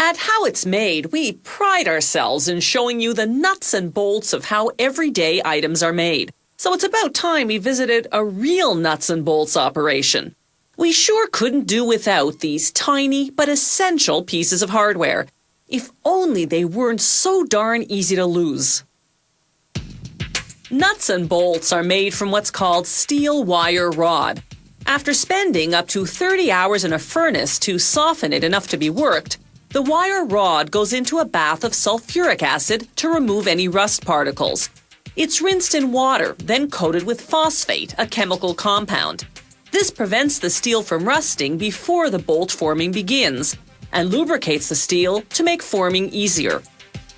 At How It's Made, we pride ourselves in showing you the nuts and bolts of how everyday items are made. So it's about time we visited a real nuts and bolts operation. We sure couldn't do without these tiny but essential pieces of hardware. If only they weren't so darn easy to lose. Nuts and bolts are made from what's called steel wire rod. After spending up to 30 hours in a furnace to soften it enough to be worked, the wire rod goes into a bath of sulfuric acid to remove any rust particles. It's rinsed in water, then coated with phosphate, a chemical compound. This prevents the steel from rusting before the bolt forming begins, and lubricates the steel to make forming easier.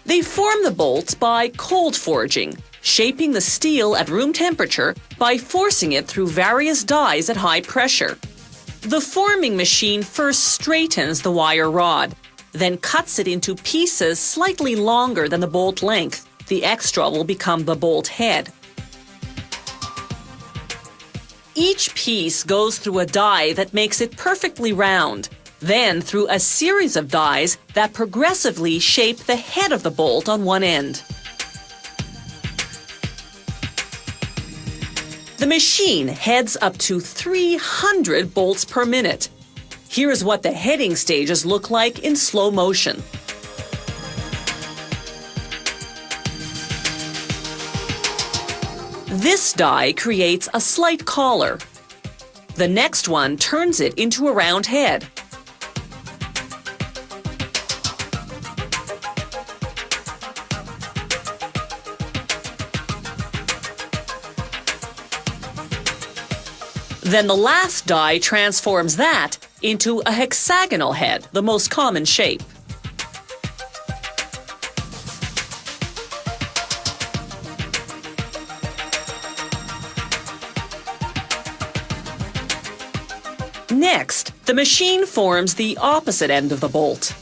They form the bolts by cold forging, shaping the steel at room temperature by forcing it through various dies at high pressure. The forming machine first straightens the wire rod, then cuts it into pieces slightly longer than the bolt length. The extra will become the bolt head. Each piece goes through a die that makes it perfectly round, then through a series of dies that progressively shape the head of the bolt on one end. The machine heads up to 300 bolts per minute. Here is what the heading stages look like in slow motion. This die creates a slight collar. The next one turns it into a round head. Then the last die transforms that into a hexagonal head, the most common shape. Next, the machine forms the opposite end of the bolt.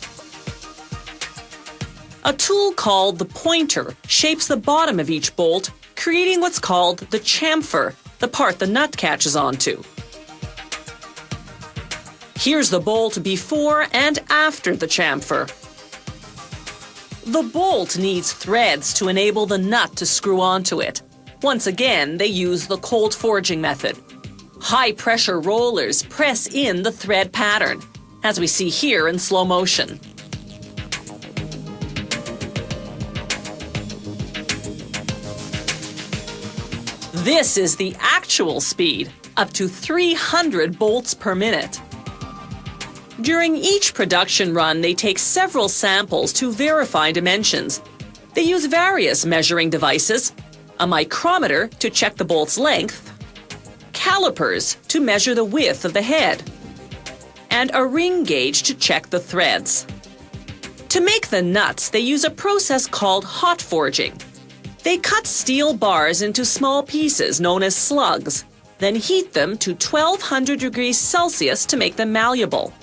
A tool called the pointer shapes the bottom of each bolt, creating what's called the chamfer, the part the nut catches onto. Here's the bolt before and after the chamfer. The bolt needs threads to enable the nut to screw onto it. Once again, they use the cold forging method. High-pressure rollers press in the thread pattern, as we see here in slow motion. This is the actual speed, up to 300 bolts per minute. During each production run, they take several samples to verify dimensions. They use various measuring devices, a micrometer to check the bolt's length, calipers to measure the width of the head, and a ring gauge to check the threads. To make the nuts, they use a process called hot forging. They cut steel bars into small pieces known as slugs, then heat them to 1200 degrees Celsius to make them malleable.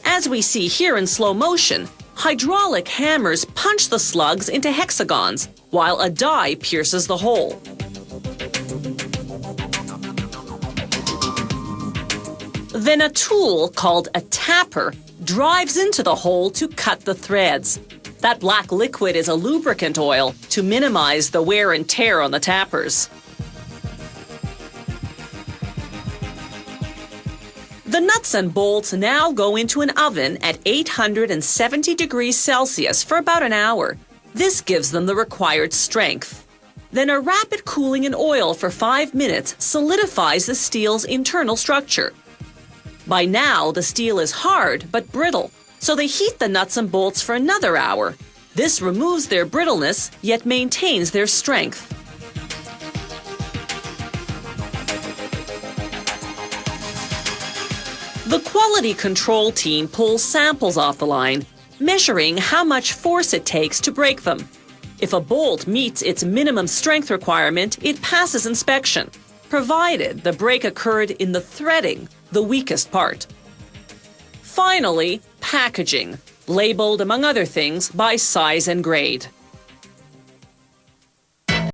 As we see here in slow motion, hydraulic hammers punch the slugs into hexagons, while a die pierces the hole. Then a tool called a tapper drives into the hole to cut the threads. That black liquid is a lubricant oil to minimize the wear and tear on the tappers. The nuts and bolts now go into an oven at 870 degrees Celsius for about an hour. This gives them the required strength. Then a rapid cooling in oil for 5 minutes solidifies the steel's internal structure. By now, the steel is hard but brittle, so they heat the nuts and bolts for another hour. This removes their brittleness, yet maintains their strength. The quality control team pulls samples off the line, measuring how much force it takes to break them. If a bolt meets its minimum strength requirement, it passes inspection, provided the break occurred in the threading, the weakest part. Finally, packaging, labeled among other things by size and grade.